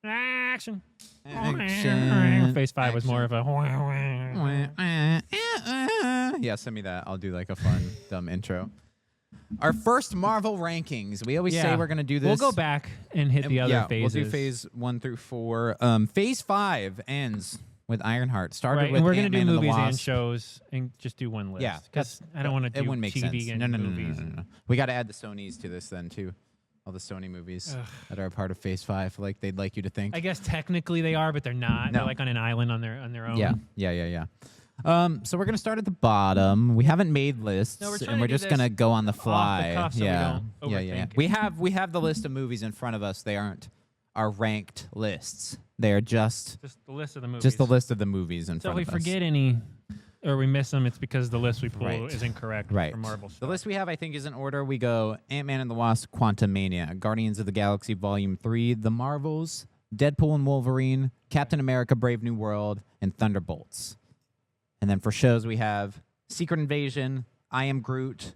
Action. Action. Phase 5 was more of a. Yeah, send me that. I'll do like a fun, dumb intro. Our first Marvel rankings. We always say we're going to do this. We'll go back and hit the other phases. We'll do phase 1 through 4. Phase 5 ends with Ironheart. Started with and we're going to do Ant-Man and the movies and Wasp. shows and just do one list. Yeah, because I don't want to do it wouldn't make TV sense. and No. movies. We got to add the Sonys to this then too. All the Sony movies that are a part of Phase 5, like they'd like you to think. I guess technically they are, but they're not. No. They're like on an island on their own. Yeah. So we're gonna start at the bottom. We haven't made lists, and we're just gonna go on the fly. Off the cuff so yeah. we don't overthink it. We have the list of movies in front of us. They aren't our ranked lists. They are just the list of the movies. Just the list of the movies in front of us. So if we forget any, or we miss them, it's because the list we pull is incorrect for Marvel stuff. The list we have, I think, is in order. We go Ant-Man and the Wasp, Quantumania, Guardians of the Galaxy Volume 3, The Marvels, Deadpool and Wolverine, Captain America Brave New World, and Thunderbolts. And then for shows, we have Secret Invasion, I Am Groot,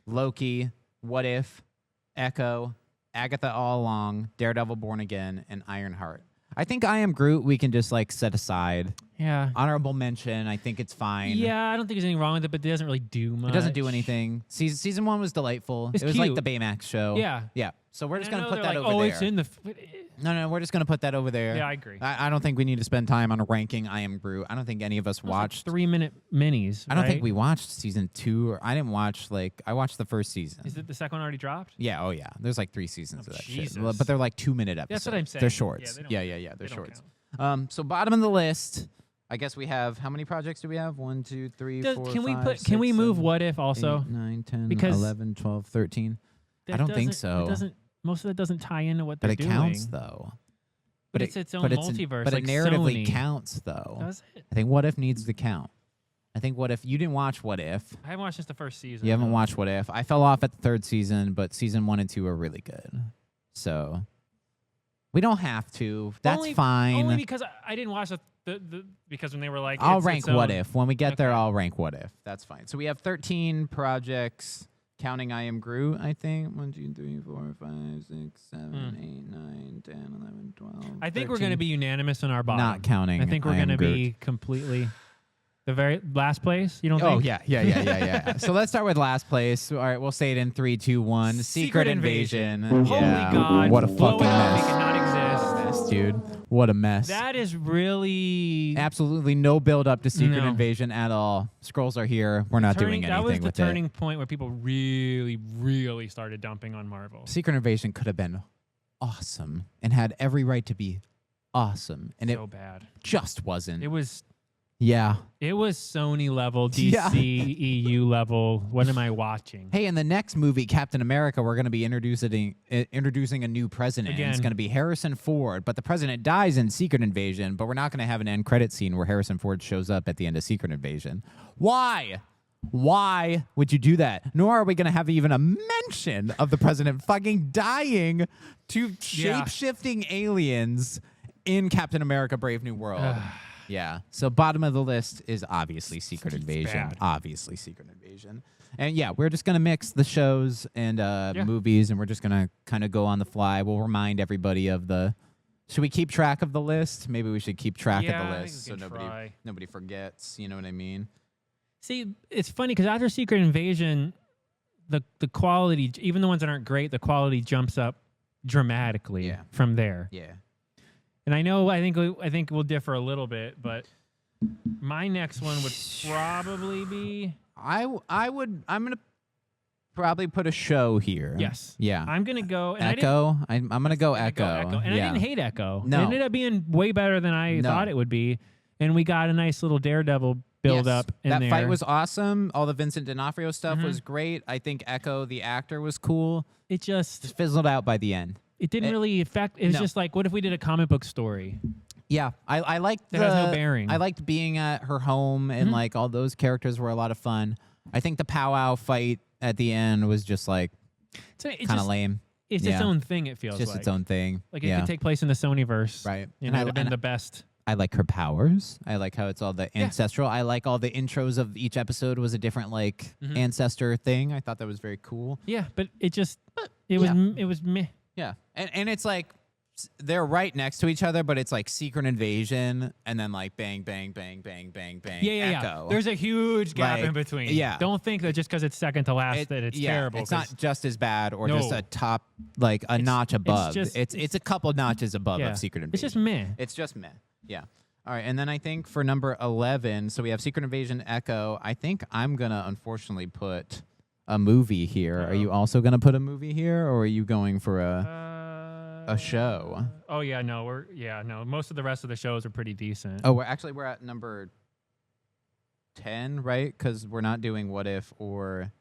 Loki, What If, Echo, Agatha All Along, Daredevil Born Again, and Ironheart. I think I Am Groot we can just like set aside. Yeah. Honorable mention. I think it's fine. Yeah, I don't think there's anything wrong with it, but it doesn't really do much. It doesn't do anything. Season 1 was delightful. It's it was cute. like the Baymax show. Yeah. Yeah. So we're just going to put like, that over there. it's in the... No, we're just going to put that over there. Yeah, I agree. I don't think we need to spend time on ranking I Am Groot. I don't think any of us watched... Like 3-minute minis, I don't think we watched season 2. Or I didn't watch, I watched the first season. Is it the second one already dropped? Yeah, yeah. There's like 3 seasons of that Jesus. shit. But they're like 2-minute episodes. That's what I'm saying. They're shorts. Yeah, They're shorts. So bottom of the list... I guess we have, how many projects do we have? 1, 2, 3, 4, 5, 6, Can we move 7, What If also? 8, 9, 10, because 11, 12, 13. I don't think so. Most of it doesn't tie into what they're But it doing. counts, though. But it's its own multiverse. But like it narratively Sony. counts, though. Does it? I think What If needs to count. I think What If... You didn't watch What If. I haven't watched just the first season. You haven't watched What If. I fell off at the 3rd season, but season 1 and 2 are really good. So... We don't have to. That's fine. Only because I didn't watch because when they were like, I'll rank What If. When we get there, Okay. I'll rank What If. That's fine. So we have 13 projects, counting I Am Groot, I think. 1, 2, 3, 4, 5, 6, 7, 8, 9, 10, 11, 12. I think 13. we're going to be unanimous on our bottom. Not counting. I think we're going to be completely the very last place. You don't think? Oh, yeah. So let's start with last place. All right, we'll say it in 3, 2, 1. Secret Invasion. Holy God. What a Blow fucking it up, mess. Make it not exist. Dude, what a mess. That is really... Absolutely no build up to Secret Invasion at all. Scrolls are here. We're not doing anything That was the with turning point where people really, really started dumping on Marvel. Secret Invasion could have been awesome and had every right to be awesome. And so it bad. just wasn't. It was Sony level, DC, EU level. What am I watching? Hey, in the next movie, Captain America, we're going to be introducing a new president. Again. It's going to be Harrison Ford, but the president dies in Secret Invasion, but we're not going to have an end credit scene where Harrison Ford shows up at the end of Secret Invasion. Why? Why would you do that? Nor are we going to have even a mention of the president fucking dying to shape-shifting aliens in Captain America Brave New World. Yeah. So bottom of the list is obviously Secret Invasion. bad. Obviously Secret Invasion. And yeah, we're just going to mix the shows and movies, and we're just going to kind of go on the fly. We'll remind everybody of the... Should we keep track of the list? Maybe we should keep track of the list so nobody forgets. You know what I mean? See, it's funny because after Secret Invasion, the quality, even the ones that aren't great, the quality jumps up dramatically from there. Yeah. And I think we'll differ a little bit, but my next one would probably be... I'm gonna probably put a show here. Yes. Yeah. I'm gonna go Echo. I'm gonna go Echo. And I didn't hate Echo. No. It ended up being way better than I thought it would be. And we got a nice little Daredevil build up in there. That fight was awesome. All the Vincent D'Onofrio stuff was great. I think Echo, the actor, was cool. It just fizzled out by the end. It didn't really affect. It was just like, what if we did a comic book story? Yeah, I liked that has no bearing. I liked being at her home, and like all those characters were a lot of fun. I think the powwow fight at the end was just like kind of lame. It's its own thing. It feels just its own thing. Like it could take place in the Sonyverse, right? And it would have been the best. I like her powers. I like how it's all the ancestral. I like all the intros of each episode was a different like ancestor thing. I thought that was very cool. Yeah, but it was meh. Yeah, and it's like they're right next to each other, but it's like Secret Invasion and then like bang, bang, bang, bang, bang, bang. Echo. There's a huge gap Like, in between. yeah. Don't think that just because it's second to last that it's terrible. It's not just as bad or No. just a top, like a notch above. just- It's a couple notches above Yeah. of Secret Invasion. It's just meh. It's just meh. Yeah. All right, and then I think for number 11, so we have Secret Invasion, Echo. I think I'm gonna unfortunately put a movie here. Are you also gonna put a movie here, or are you going for a show? Oh yeah, no, most of the rest of the shows are pretty decent. Oh, we're at number 10, right? Because we're not doing What If or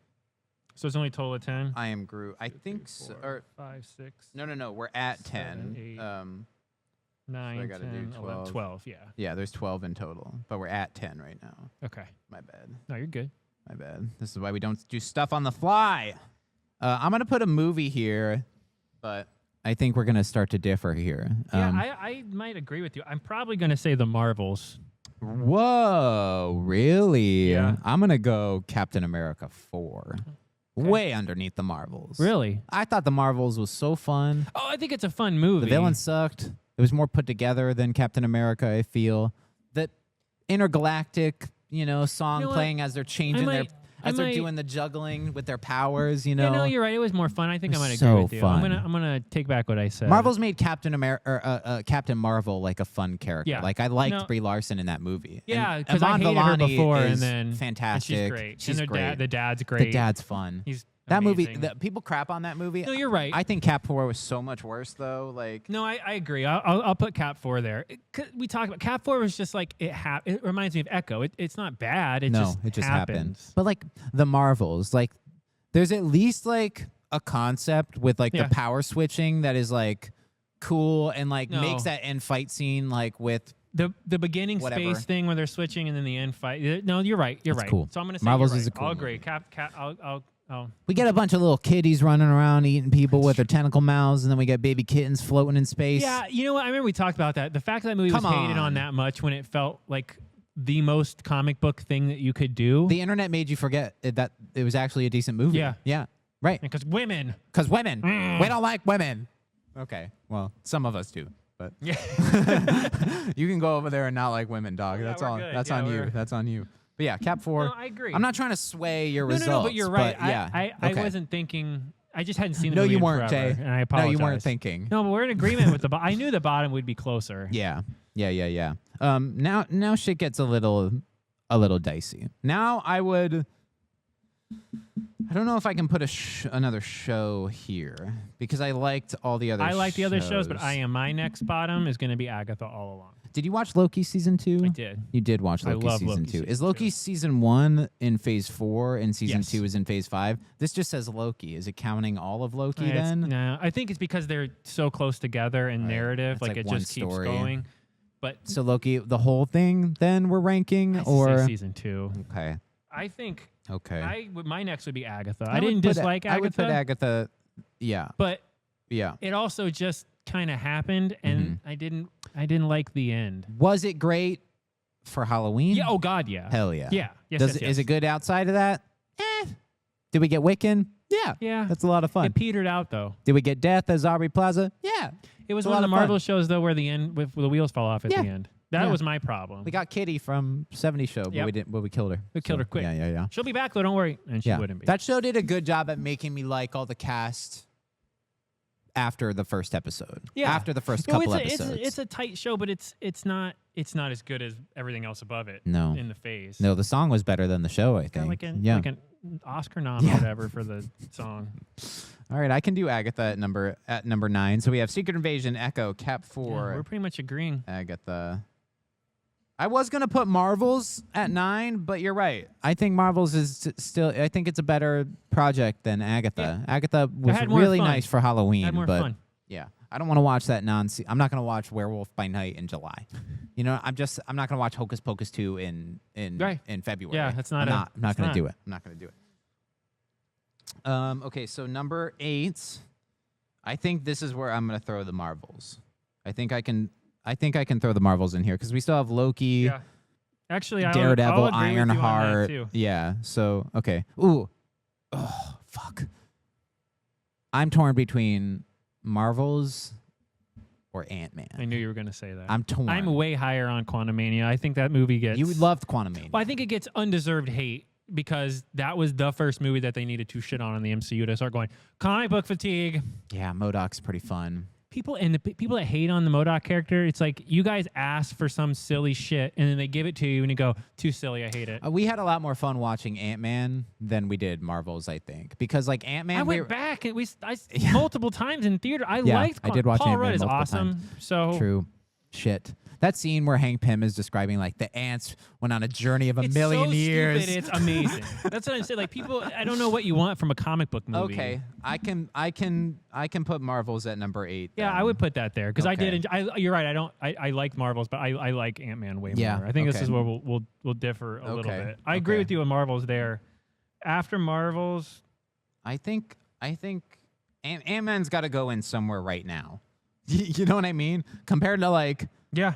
So it's only a total of 10. I Am Groot. I think so. Or 5, 6. no. We're at 10. 7, 8, 9, I gotta 10, do 11, 12. Yeah. Yeah, there's 12 in total, but we're at 10 right now. Okay. My bad. No, you're good. My bad. This is why we don't do stuff on the fly. I'm gonna put a movie here, but I think we're gonna start to differ here. Yeah, I might agree with you. I'm probably gonna say the Marvels. Whoa, really? Yeah. I'm gonna go Captain America 4. Okay. Way underneath the Marvels. Really? I thought the Marvels was so fun. Oh, I think it's a fun movie. The villain sucked. It was more put together than Captain America, I feel. That intergalactic, song You know what? playing as they're changing I they're might- doing the juggling with their powers, Yeah, no, you're right. It was more fun. I think It I might was agree so with you. fun. I'm gonna take back what I said. Marvel's made Captain Marvel like a fun character. Yeah. Like I liked No. Brie Larson in that movie. Yeah, And because I Iman hated her Vellani before, and is then fantastic. And she's great. She's and great. the dad's great. The dad's fun. He's That amazing. movie. People crap on that movie. No, you're right. I think Cap 4 was so much worse though. Like No, I agree. I'll put Cap 4 there. We talked about Cap 4 was just like it reminds me of Echo. It's not bad. It just happens. But like the Marvels, like there's at least like a concept with like Yeah. the power switching that is like cool and like No. makes that end fight scene like with The beginning Whatever. space thing where they're switching and then the end fight. No, you're right. You're That's right. cool. So I'm gonna say Marvels you're is a right. cool I'll agree. movie. Cap. I'll. we get a bunch of little kitties running around eating people with their tentacle mouths, and then we get baby kittens floating in space. Yeah, you know what? I remember we talked about that. The fact that movie was Come hated on on. that much when it felt like the most comic book thing that you could do. The internet made you forget that it was actually a decent movie. Yeah. Yeah. Right. Because women. Because women. We don't like women. Okay. Well, some of us do. But Yeah. you can go over there and not like women, dog. Yeah, That's we're all. good. That's Yeah, on you. we're- That's on you. But yeah, Cap 4. No, I agree. I'm not trying to sway your results. No, but you're right. Yeah. I Okay. wasn't thinking. I just hadn't seen the No, movie you in weren't, forever, Jay. and I No, apologize. you weren't thinking. No, but we're in agreement with the. I knew the bottom would be closer. Yeah. Now shit gets a little dicey. Now I don't know if I can put another show here because I liked all the other. I like the other shows, but my next bottom is going to be Agatha all along. Did you watch Loki season 2? I did. You did watch I Loki love season Loki 2. season Is Loki 2. season 1 in phase 4 and season Yes. 2 is in phase 5? This just says Loki. Is it counting all of Loki It's- then? No, I think it's because they're so close together in Right. narrative, It's like like it one just keeps story. going. But So Loki, the whole thing then we're ranking I or say season 2. Okay. I think Okay. my next would be Agatha. I I would didn't put dislike I would put Agatha, Agatha. Yeah. but Yeah. it also just kind of happened, and Mm-hmm. I didn't like the end. Was it great for Halloween? Yeah. Oh God. Yeah. Hell yeah. Yeah. Yes. Does yes, Is it yes. good outside of that? Did we get Wiccan? Yeah. Yeah. That's a lot of fun. It petered out though. Did we get Death as Aubrey Plaza? Yeah. It was It's a one lot of the of fun. Marvel shows though, where the end with the wheels fall off at Yeah. the end. That Yeah. was my problem. We got Kitty from 70 Show, but Yep. we didn't. But we killed her. We killed her quick. Yeah. She'll be back though. Don't worry. And she Yeah. wouldn't be. That show did a good job at making me like all the cast after the first episode. Yeah. After the first No, couple it's episodes. it's a tight show, but it's not as good as everything else above it. No. In the phase. No, the song was better than the show, I Got think. like yeah. an Oscar nom Yeah. or whatever for the song. All right, I can do Agatha at number 9. So we have Secret Invasion, Echo, Cap 4, Yeah, we're pretty much agreeing. Agatha. I was gonna put Marvels at 9, but you're right. I think Marvels is still. I think it's a better project than Agatha. Yeah. Agatha was had more really fun. nice for Halloween, Had more but fun. yeah, I don't want to watch that I'm not gonna watch Werewolf by Night in July. You know, I'm not gonna watch Hocus Pocus 2 in Right. February. Yeah, that's not. I'm not gonna not. do it. I'm not gonna do it. Okay, so number 8. I think this is where I'm gonna throw the Marvels. I think I can throw the Marvels in here because we still have Loki, Yeah. Actually, Daredevil, I'll agree with you on that, Ironheart. too. Yeah. So okay. Ooh. Oh fuck. I'm torn between Marvels or Ant-Man? I knew you were going to say that. I'm torn. I'm way higher on Quantumania. I think that movie gets... You loved Quantumania. Well, I think it gets undeserved hate because that was the first movie that they needed to shit on in the MCU to start going, comic book fatigue. Yeah, MODOK's pretty fun. People people that hate on the MODOK character, it's like you guys ask for some silly shit and then they give it to you and you go, too silly, I hate it. We had a lot more fun watching Ant-Man than we did Marvels, I think, because like Ant-Man, I went back and multiple times in theater. I liked. I did watch Paul Ant-Man Rudd is multiple awesome. times. So True. Shit. That scene where Hank Pym is describing like the ants went on a journey of a million so years. Stupid, it's amazing. That's what I'm saying. Like people, I don't know what you want from a comic book movie. Okay, I can put Marvels at number 8. Yeah, then. I would put that there because I Okay. did. You're right. I like Marvels, but I like Ant-Man way Yeah, more. I think this okay. is where we'll differ a little Okay, bit. I agree okay. with you on Marvels there. After Marvels, I think Ant-Man's got to go in somewhere right now. You know what I mean? Compared to like yeah.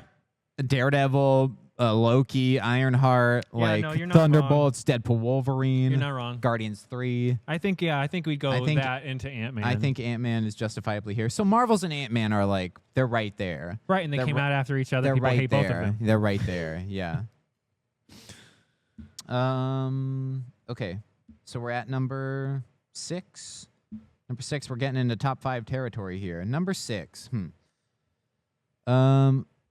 Daredevil, Loki, Ironheart, like no, you're not Thunderbolts, Deadpool, Wolverine. You're not wrong. Guardians 3. I think we'd go that into Ant-Man. I think Ant-Man is justifiably here. So Marvels and Ant-Man are like, they're right there. right, and they came out after each other. They're People right hate there. both of them. They're right there. Yeah. Okay. So we're at number 6. Number 6, we're getting into top 5 territory here. Number 6.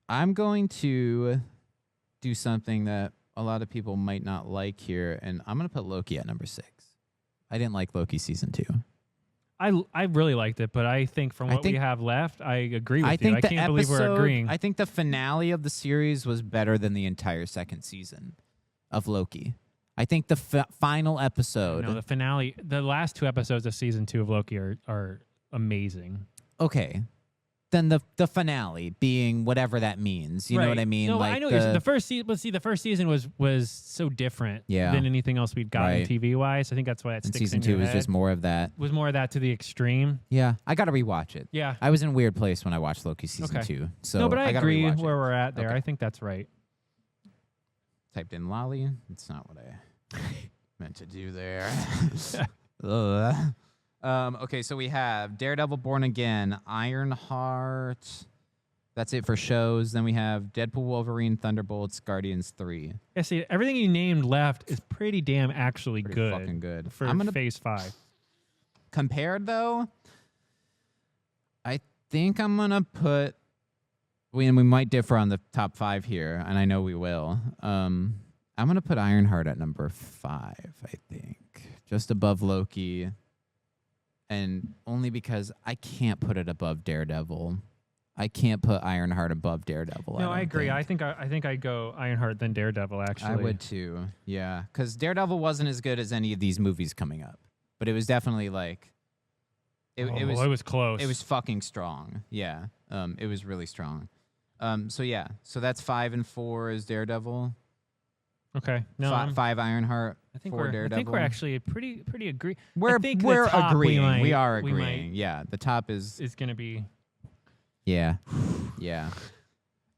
I'm going to do something that a lot of people might not like here, and I'm going to put Loki at number 6. I didn't like Loki season 2. I really liked it, but I think from what we have left, I agree with you. I the can't believe we're agreeing. I think the finale of the series was better than the entire second season of Loki. I think the final episode. No, the finale, the last 2 episodes of season 2 of Loki are amazing. Okay. Then the finale being whatever that means. You know what I mean? No, like I know what you're saying. The first season, but see, the first season was so different than anything else we'd gotten TV wise. I think that's why it sticks season in your 2 was head. just more of that. Was more of that to the extreme. Yeah, I got to rewatch it. Yeah. I was in a weird place when I watched Loki season 2. So no, but I gotta agree rewatch where it. we're at there. Okay. I think that's right. Typed in Lolly. It's not what I meant to do there. Ugh. Okay, so we have Daredevil Born Again, Ironheart. That's it for shows. Then we have Deadpool, Wolverine, Thunderbolts, Guardians 3. Yeah, see, everything you named left is pretty damn actually Pretty good. fucking good. For Phase 5. Compared, though, I think I'm going to put... we might differ on the top 5 here, and I know we will. I'm going to put Ironheart at number 5, I think. Just above Loki. And only because I can't put it above Daredevil. I can't put Ironheart above Daredevil. No, I agree. I think I'd go Ironheart then Daredevil, actually. I would too. Yeah. Because Daredevil wasn't as good as any of these movies coming up. But it was definitely like... It was close. It was fucking strong. Yeah. It was really strong. So yeah. So that's 5 and 4 is Daredevil. Okay. No, 5 Ironheart. I think 4 Daredevil. I think we're actually pretty agree. We're agreeing. We are agreeing. Yeah. The top is going to be... Yeah. Yeah.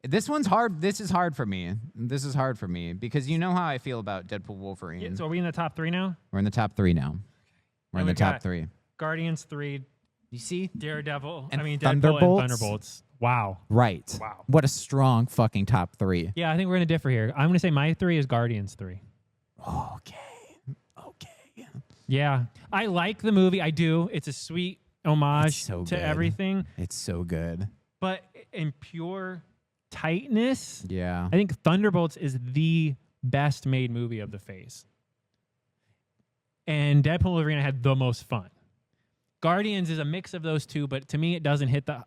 This one's hard. This is hard for me. This is hard for me because you know how I feel about Deadpool Wolverine. Yeah, so are we in the top 3 now? We're in the top 3 now. We're in the top 3. Guardians 3. You see? Daredevil. And Deadpool Thunderbolts? and Thunderbolts. Wow. Right. Wow. What a strong fucking top 3. Yeah, I think we're going to differ here. I'm going to say my 3 is Guardians 3. Okay. Yeah. I like the movie. I do. It's a sweet homage so to good. everything. It's so good. But in pure tightness, Yeah. I think Thunderbolts is the best made movie of the phase. And Deadpool and Wolverine had the most fun. Guardians is a mix of those two, but to me it doesn't hit the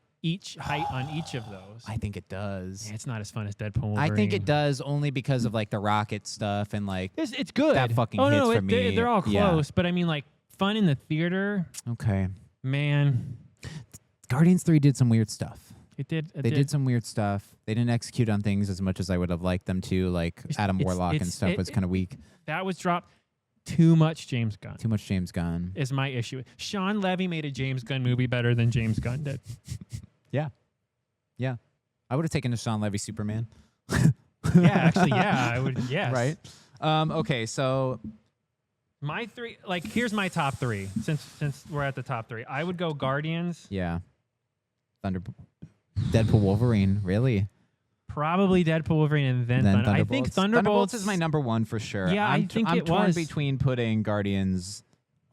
height on each of those. I think it does. Yeah, it's not as fun as Deadpool and Wolverine. I think it does only because of like the rocket stuff and like it's good. that fucking hits for me. They're all close, Yeah. but I mean like fun in the theater. Okay. Man, Guardians 3 did some weird stuff. They did some weird stuff. They didn't execute on things as much as I would have liked them to. Like Adam Warlock and stuff was kind of weak. That was dropped. Too much James Gunn. Too much James Gunn. Is my issue. Sean Levy made a James Gunn movie better than James Gunn did. Yeah. Yeah. I would have taken a Sean Levy Superman. Yeah, actually, yeah. I would, yes. Right? Okay, so... My 3, like, here's my top 3, since we're at the top 3. I would go Guardians. Yeah. Deadpool Wolverine, really? Probably Deadpool Wolverine and then Thunderbolts. I think Thunderbolts is my number one for sure. Yeah, I think I'm it torn was. between putting Guardians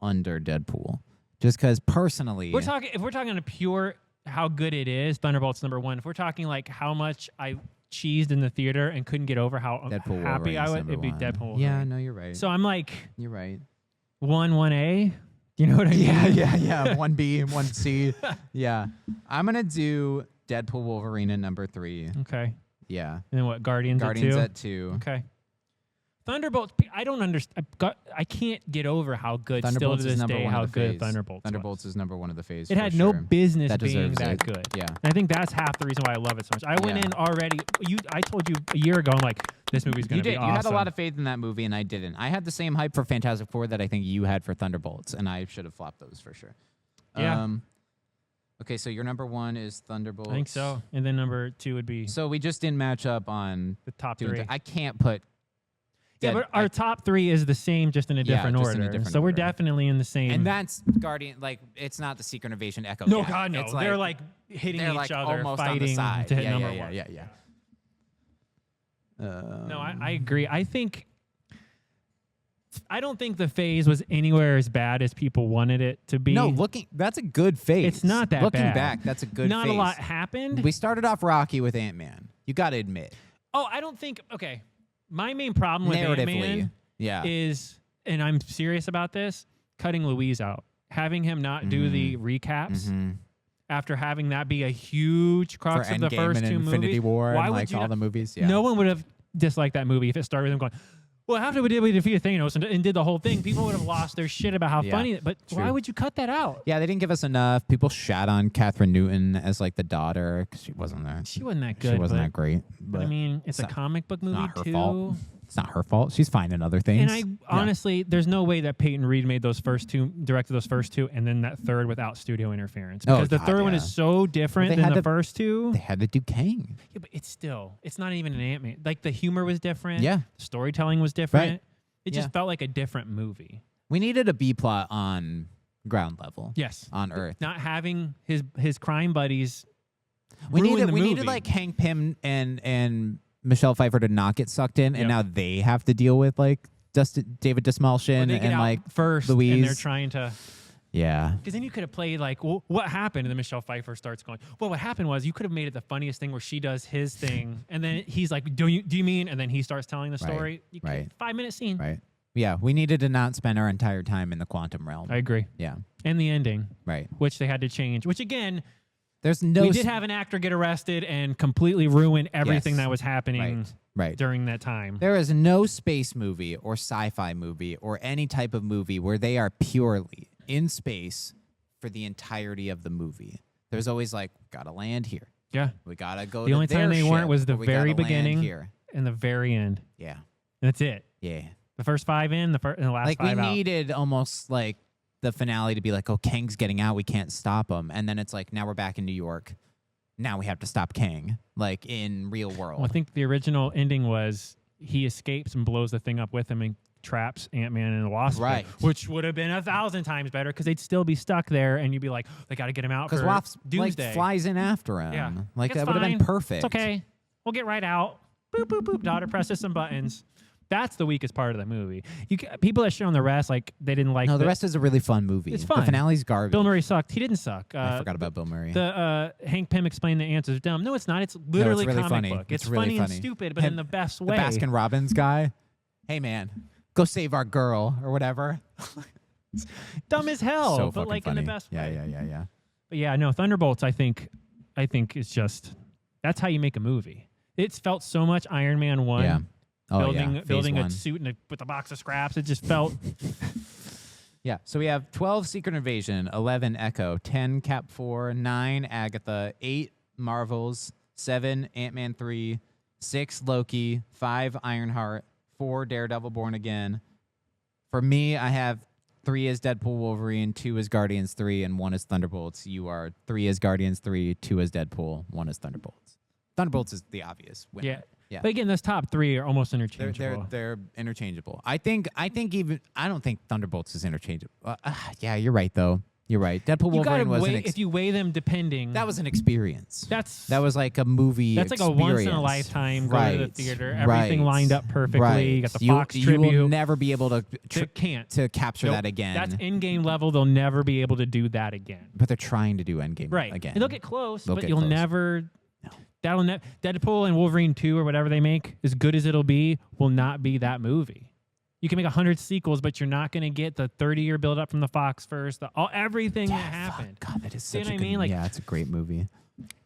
under Deadpool. Just because personally... If we're talking a pure how good it is, Thunderbolts number one. If we're talking like how much I cheesed in the theater and couldn't get over how Deadpool happy I would, it'd be Deadpool Wolverine. Yeah, no, you're right. So I'm like... You're right. 1A? You know what I mean? Yeah. 1B and 1C. Yeah. I'm going to do Deadpool Wolverine at number 3. Okay. Yeah. And then what? Guardians at 2. Okay. Thunderbolts, I don't understand. I can't get over how good, Thunderbolts still to this day, how good Thunderbolts is number 1 of the phase. It had no business being that good. Yeah. And I think that's half the reason why I love it so much. I went in already. I told you a year ago, I'm like, this movie's going to be awesome. You had a lot of faith in that movie, and I didn't. I had the same hype for Fantastic Four that I think you had for Thunderbolts, and I should have flopped those for sure. Yeah. Okay, so your number 1 is Thunderbolts. I think so. And then number 2 would be... So we just didn't match up on... the top 3. I can't put... Yeah, but our top 3 is the same, just in a different order. So we're definitely in the same... And that's Guardian... Like, it's not the Secret Invasion Echo No, gap. God, no. It's They're like hitting each other, almost fighting on the side. to hit number 1. Yeah. No, I agree. I don't think the phase was anywhere as bad as people wanted it to be. No, that's a good phase. It's not that looking bad. Back, that's a good Not phase. a lot happened. We started off rocky with Ant-Man. You got to admit. Oh, I don't think... Okay. My main problem with Ant-Man is, and I'm serious about this, cutting Louise out. Having him not do the recaps after having that be a huge crux of the first 2 movies. Infinity War Why and would all the movies. Yeah. No one would have disliked that movie if it started with them going, well, after we defeated Thanos and did the whole thing, people would have lost their shit about how funny. But why would you cut that out? Yeah, they didn't give us enough. People shat on Catherine Newton as like the daughter because she wasn't there. She wasn't that good. She wasn't that great. But I mean, it's a comic book movie not her too. Fault. It's not her fault. She's fine in other things. And honestly, there's no way that Peyton Reed made those first 2, directed those first 2, and then that third without studio interference. Because the third one is so different than the first 2. They had to do Kang. Yeah, but it's not even an Ant-Man. Like the humor was different. Yeah. The storytelling was different. Right. It just felt like a different movie. We needed a B plot on ground level. Yes. On Earth. Not having his crime buddies. We needed like Hank Pym and Michelle Pfeiffer to not get sucked in, and now they have to deal with like David Dastmalchian and like first, Louise. And they're trying to. Yeah. Because then you could have played like, well, what happened? And then Michelle Pfeiffer starts going, well, what happened was you could have made it the funniest thing where she does his thing, and then he's like, do you mean? And then he starts telling the story. Right. 5-minute scene. Right. Yeah, we needed to not spend our entire time in the quantum realm. I agree. Yeah. And the ending. Right. Which they had to change. Which again, we did have an actor get arrested and completely ruin everything that was happening during that time. There is no space movie or sci-fi movie or any type of movie where they are purely in space for the entirety of the movie. There's always like, gotta land here. Yeah. We gotta go the to only time they weren't was the very beginning here. And the very end. Yeah. That's it. Yeah. The first 5 in, and the last 5 out. Like we needed almost like the finale to be like, oh, Kang's getting out. We can't stop him. And then it's like, now we're back in New York. Now we have to stop Kang, like in real world. Well, I think the original ending was he escapes and blows the thing up with him and traps Ant-Man and the Wasp. Right. Which would have been 1,000 times better because they'd still be stuck there and you'd be like, they got to get him out for Wasp Doomsday. Like, flies in after him. Yeah. Like it's that would have been perfect. It's okay. We'll get right out. Boop, boop, boop. Daughter presses some buttons. That's the weakest part of the movie. People that shit on the rest, like they didn't like. No, the rest is a really fun movie. It's fun. The finale's garbage. Bill Murray sucked. He didn't suck. I forgot about Bill Murray. The Hank Pym explained the answers dumb. No, it's not. It's literally really comic funny. book. It's really funny and stupid, but in the best way. The Baskin Robbins guy. Hey man, go save our girl or whatever. Dumb as hell, so but like funny. in the best way. Yeah. But yeah, no, Thunderbolts. I think it's just that's how you make a movie. It's felt so much Iron Man 1. Yeah. Building a suit with a box of scraps. It just felt. Yeah. So we have 12 Secret Invasion, 11 Echo, 10 Cap 4, 9 Agatha, 8 Marvels, 7 Ant-Man 3, 6 Loki, 5 Ironheart, 4 Daredevil Born Again. For me, I have 3 is Deadpool Wolverine, 2 is Guardians 3, and 1 is Thunderbolts. You are 3 is Guardians 3, 2 is Deadpool, 1 is Thunderbolts. Thunderbolts is the obvious winner. Yeah. But again, those top 3 are almost interchangeable. They're interchangeable. I don't think Thunderbolts is interchangeable. Yeah, you're right though. You're right. Deadpool Wolverine was if you weigh them depending. That was an experience. That was like a movie. That's like experience. a once in a lifetime. Go to the theater. Everything lined up perfectly. Right. You got the Fox tribute. You will never be able to capture that again. That's Endgame level. They'll never be able to do that again. But they're trying to do Endgame again. And they'll get close, but you'll never. No. Deadpool and Wolverine 2 or whatever they make, as good as it'll be, will not be that movie. You can make 100 sequels, but you're not going to get the 30-year build-up from the Fox first, everything that happened. God, that is such a good movie. Yeah, it's a great movie.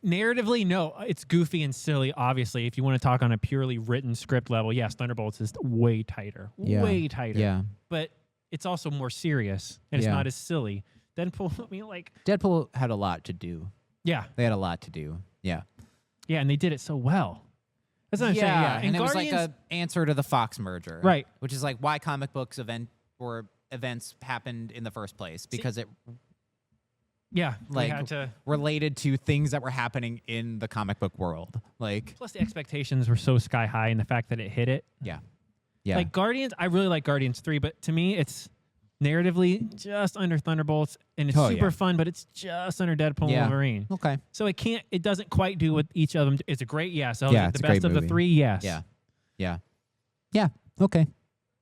Narratively, no, it's goofy and silly, obviously. If you want to talk on a purely written script level, yes, Thunderbolts is way tighter. Way tighter. Yeah. But it's also more serious, and it's not as silly. Deadpool had a lot to do. Yeah. They had a lot to do. Yeah. Yeah, and they did it so well. That's what I'm saying. Yeah, and it was like an answer to the Fox merger, right? Which is like why comic books events happened in the first place because related to things that were happening in the comic book world. Like plus the expectations were so sky high, and the fact that it hit it. Yeah. Like Guardians, I really like Guardians 3, but to me, it's narratively just under Thunderbolts, and it's super fun, but it's just under Deadpool and Wolverine. Okay. So it doesn't quite do what each of them do. It's a great it's the best of the three, yes. Yeah. Okay.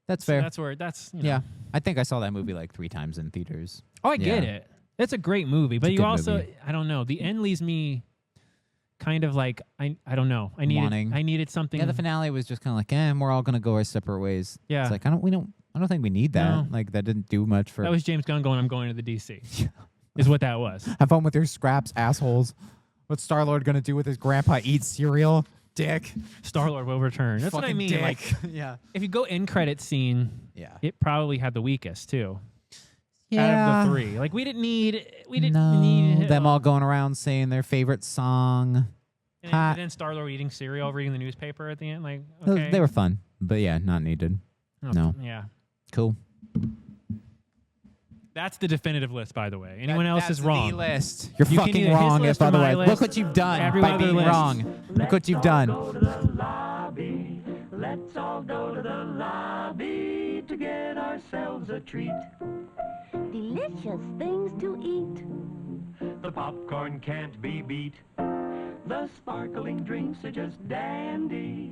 That's fair. That's yeah. I think I saw that movie like 3 times in theaters. Oh, I get it. It's a great movie, but you also movie. I don't know. The end leaves me kind of like I don't know. I needed something. Yeah, the finale was just kind of like, we're all gonna go our separate ways. Yeah. It's like I don't think we need that. No. Like that didn't do much for. That was James Gunn going, I'm going to the DC. Is what that was. Have fun with your scraps, assholes. What's Star-Lord gonna do with his grandpa? Eat cereal? Dick. Star-Lord will return. That's fucking what I mean. Dick. Like, if you go end credit scene, it probably had the weakest too. Out of the 3, like we didn't need them all going around saying their favorite song. And then Star-Lord eating cereal, reading the newspaper at the end. Like okay. They were fun, but not needed. No. Yeah. Cool. That's the definitive list, by the way. Anyone else is wrong. The list. You're fucking wrong. By the way, look what you've done by being wrong. Look what you've done. Let's all go to the lobby to get ourselves a treat. Delicious things to eat. The popcorn can't be beat. The sparkling drinks are just dandy.